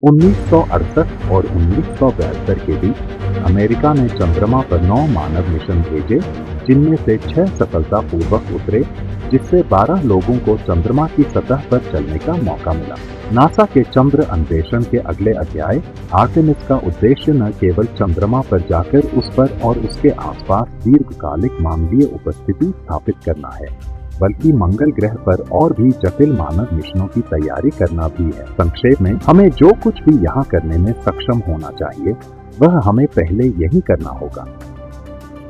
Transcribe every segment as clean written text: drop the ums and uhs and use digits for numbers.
1968 और 1972 के बीच अमेरिका ने चंद्रमा पर 9 मानव मिशन भेजे, जिनमें से 6 सफलतापूर्वक उतरे, जिससे 12 लोगों को चंद्रमा की सतह पर चलने का मौका मिला। नासा के चंद्र अन्वेषण के अगले अध्याय आर्टेमिस का उद्देश्य न केवल चंद्रमा पर जाकर उस पर और उसके आसपास दीर्घकालिक मानवीय उपस्थिति स्थापित करना है, बल्कि मंगल ग्रह पर और भी जटिल मानव मिशनों की तैयारी करना भी है। संक्षेप में, हमें जो कुछ भी यहाँ करने में सक्षम होना चाहिए, वह हमें पहले यही करना होगा।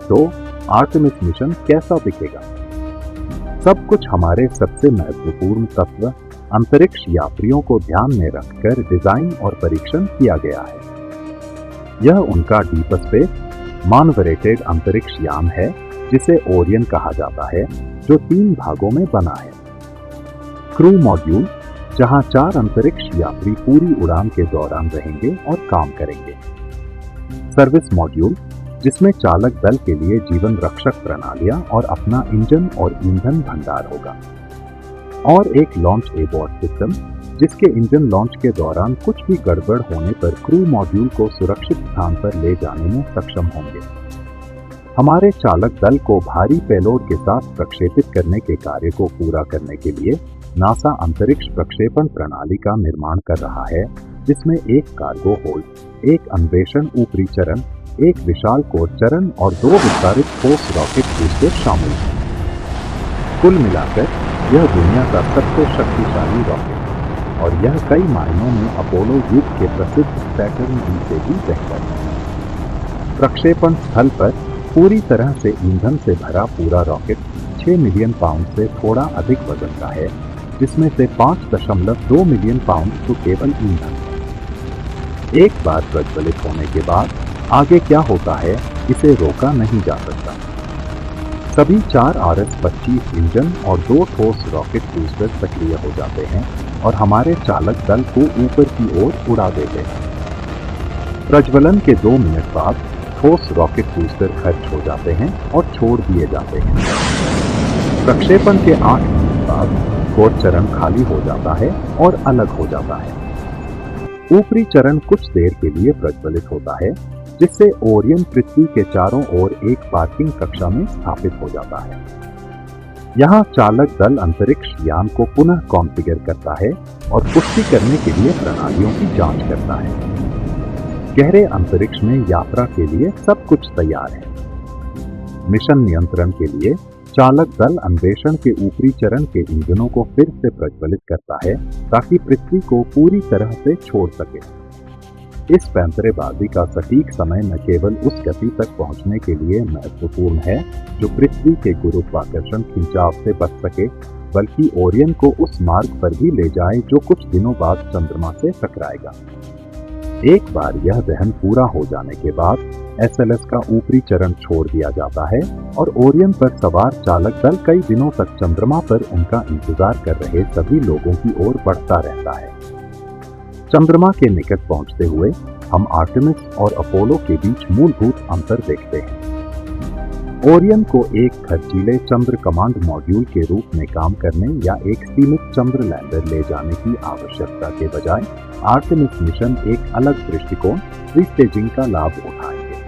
तो आर्टेमिस मिशन कैसा दिखेगा? सब कुछ हमारे सबसे महत्वपूर्ण तत्व अंतरिक्ष यात्रियों को ध्यान में रखकर डिजाइन और परीक्षण किया गया है। यह उनका डीप स्पेस मानवरेटेड अंतरिक्ष यान है, जिसे ओरियन कहा जाता है, जो 3 भागों में बना है। क्रू मॉड्यूल, जहां 4 अंतरिक्ष यात्री पूरी उड़ान के दौरान रहेंगे और काम करेंगे। सर्विस मॉड्यूल, जिसमें चालक दल के लिए जीवन रक्षक प्रणालियां और अपना इंजन और ईंधन भंडार होगा। और एक लॉन्च एबॉर्ड सिस्टम, जिसके इंजन लॉन्च के दौरान कुछ भी गड़बड़ होने पर क्रू मॉड्यूल को सुरक्षित स्थान पर ले जाने में सक्षम होंगे। हमारे चालक दल को भारी पेलोड के साथ प्रक्षेपित करने के कार्य को पूरा करने के लिए नासा अंतरिक्ष प्रक्षेपण प्रणाली का निर्माण कर रहा है, जिसमें एक कार्गो होल्ड, एक अन्वेषण ऊपरी चरण, एक विशाल कोर चरण और 2 विस्तारित ठोस रॉकेट बूस्टर शामिल हैं। कुल मिलाकर यह दुनिया का सबसे शक्तिशाली रॉकेट, और यह कई मायनों में अपोलो युग के प्रसिद्ध सैटर्न V से भी बेहतर है। प्रक्षेपण स्थल पर पूरी तरह से ईंधन से भरा पूरा रॉकेट 6 मिलियन पाउंड से थोड़ा अधिक वजन का है, जिसमें से 5.2 मिलियन पाउंड तो केवल ईंधन है। एक बार प्रज्वलित होने के बाद आगे क्या होता है, इसे रोका नहीं जा सकता। सभी 4 RS-25 इंजन और 2 ठोस रॉकेट बूस्टर सक्रिय हो जाते हैं और हमारे चालक दल को ऊपर की ओर उड़ा देते हैं। प्रज्वलन के 2 मिनट बाद ठोस रॉकेट बूस्टर खर्च हो जाते हैं और छोड़ दिए जाते हैं। प्रक्षेपण के 8 मिनट बाद कोर चरण खाली हो जाता है और अलग हो जाता है। ऊपरी चरण कुछ देर के लिए प्रज्वलित होता है, जिससे ओरियन पृथ्वी के चारों ओर एक पार्किंग कक्षा में स्थापित हो जाता है। यहाँ चालक दल अंतरिक्ष यान को पुनः कॉन्फ़िगर करता है और पुष्टि करने के लिए प्रणालियों की जांच करता है। गहरे अंतरिक्ष में यात्रा के लिए सब कुछ तैयार है। मिशन नियंत्रण के लिए चालक दल अन्वेषण के ऊपरी चरण के इंजनों को फिर से प्रज्वलित करता है, ताकि पृथ्वी को पूरी तरह से छोड़ सके। इस पैंतरेबाजी का सटीक समय न केवल उस गति तक पहुंचने के लिए महत्वपूर्ण है जो पृथ्वी के गुरुत्वाकर्षण खिंचाव से बच सके, बल्कि ओरियन को उस मार्ग पर भी ले जाए जो कुछ दिनों बाद चंद्रमा से टकराएगा। एक बार यह दहन पूरा हो जाने के बाद SLS का ऊपरी चरण छोड़ दिया जाता है और ओरियन पर सवार चालक दल कई दिनों तक चंद्रमा पर उनका इंतजार कर रहे सभी लोगों की ओर बढ़ता रहता है। चंद्रमा के निकट पहुंचते हुए हम आर्टेमिस और अपोलो के बीच मूलभूत अंतर देखते हैं। ओरियन को एक खर्चीले चंद्र कमांड मॉड्यूल के रूप में काम करने या एक सीमित चंद्र लैंडर ले जाने की आवश्यकता के बजाय आर्टेमिस मिशन एक अलग दृष्टिकोण रीस्टेजिंग का लाभ उठाएंगे।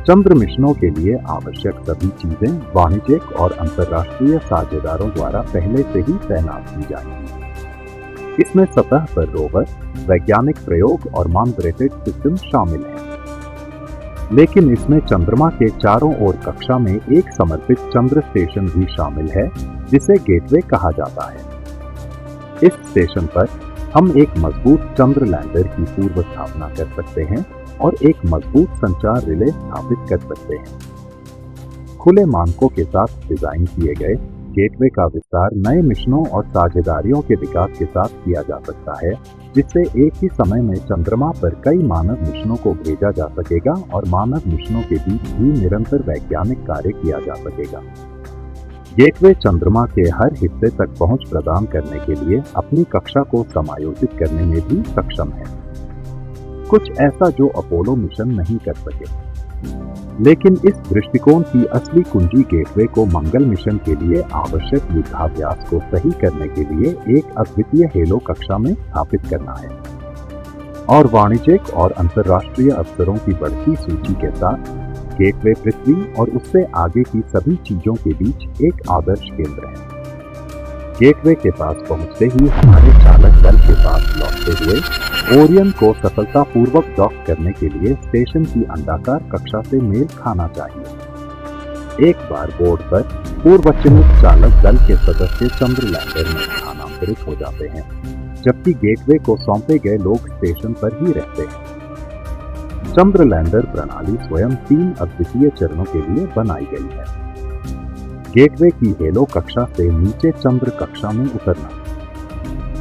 चंद्र मिशनों के लिए आवश्यक सभी चीजें वाणिज्यिक और अंतर्राष्ट्रीय साझेदारों द्वारा पहले से ही तैनात की जाएंगी। इसमें सतह पर रोवर, वैज्ञानिक प्रयोग और मानवरेटेड सिस्टम शामिल हैं। लेकिन इसमें चंद्रमा के चारों ओर कक्षा में एक समर्पित चंद्र स्टेशन भी शामिल है, जिसे गेटवे कहा जाता है। इस स्टेशन पर हम एक मजबूत चंद्र लैंडर की पूर्व स्थापना कर सकते हैं और एक मजबूत संचार रिले स्थापित कर सकते हैं। खुले मानकों के साथ डिजाइन किए गए गेटवे का विस्तार नए मिशनों और साझेदारियों के विकास के साथ किया जा सकता है, जिससे एक ही समय में चंद्रमा पर कई मानव मिशनों को भेजा जा सकेगा और मानव मिशनों के बीच भी निरंतर वैज्ञानिक कार्य किया जा सकेगा। गेटवे चंद्रमा के हर हिस्से तक पहुंच प्रदान करने के लिए अपनी कक्षा को समायोजित करने में भी सक्षम है, कुछ ऐसा जो अपोलो मिशन नहीं कर सके। लेकिन इस दृष्टिकोण की असली कुंजी गेटवे को मंगल मिशन के लिए आवश्यक युद्धाभ्यास को सही करने के लिए एक अद्वितीय हेलो कक्षा में स्थापित करना है। और वाणिज्यिक और अंतर्राष्ट्रीय अवसरों की बढ़ती सूची के साथ गेटवे पृथ्वी और उससे आगे की सभी चीजों के बीच एक आदर्श केंद्र है। गेटवे के पास पहुंचते ही हमारे चालक दल के पास लौटते हुए ओरियन को सफलतापूर्वक डॉक करने के लिए स्टेशन की अंडाकार कक्षा से मेल खाना चाहिए। एक बार बोर्ड पर पूर्व चयनित चालक दल के सदस्य चंद्रलैंडर में स्थानांतरित हो जाते हैं, जबकि गेटवे को सौंपे गए लोग स्टेशन पर ही रहते हैं। चंद्रलैंडर प्रणाली स्वयं 3 अद्वितीय चरणों के लिए बनाई गई है। गेटवे की हेलो कक्षा से नीचे चंद्र कक्षा में उतरना,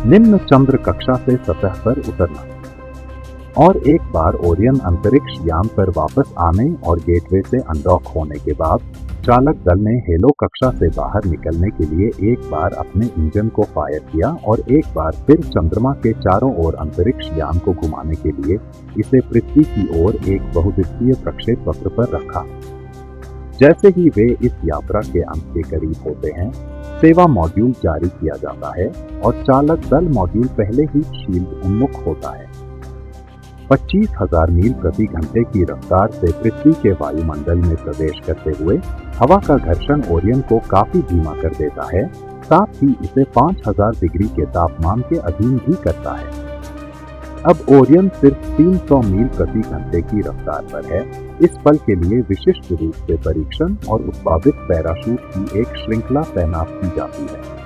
निम्न चंद्र कक्षा से सतह पर उतरना और एक बार ओरियन अंतरिक्ष यान पर वापस आने और गेटवे से अनडॉक होने के बाद चालक दल ने हेलो कक्षा से बाहर निकलने के लिए एक बार अपने इंजन को फायर किया और एक बार फिर चंद्रमा के चारों ओर अंतरिक्ष यान को घुमाने के लिए इसे पृथ्वी की ओर एक बहुदिवसीय प्रक्षेपवक्र पर रखा। जैसे ही वे इस यात्रा के अंत के करीब होते हैं, सेवा मॉड्यूल जारी किया जाता है और चालक दल मॉड्यूल पहले ही शील्ड उन्मुख होता है। 25,000 मील प्रति घंटे की रफ्तार से पृथ्वी के वायुमंडल में प्रवेश करते हुए हवा का घर्षण ओरियन को काफी धीमा कर देता है, साथ ही इसे 5000 डिग्री के तापमान के अधीन भी करता है। अब ओरियन सिर्फ 300 मील प्रति घंटे की रफ्तार पर है। इस पल के लिए विशिष्ट रूप से परीक्षण और उत्पादित पैराशूट की एक श्रृंखला तैनात की जाती है।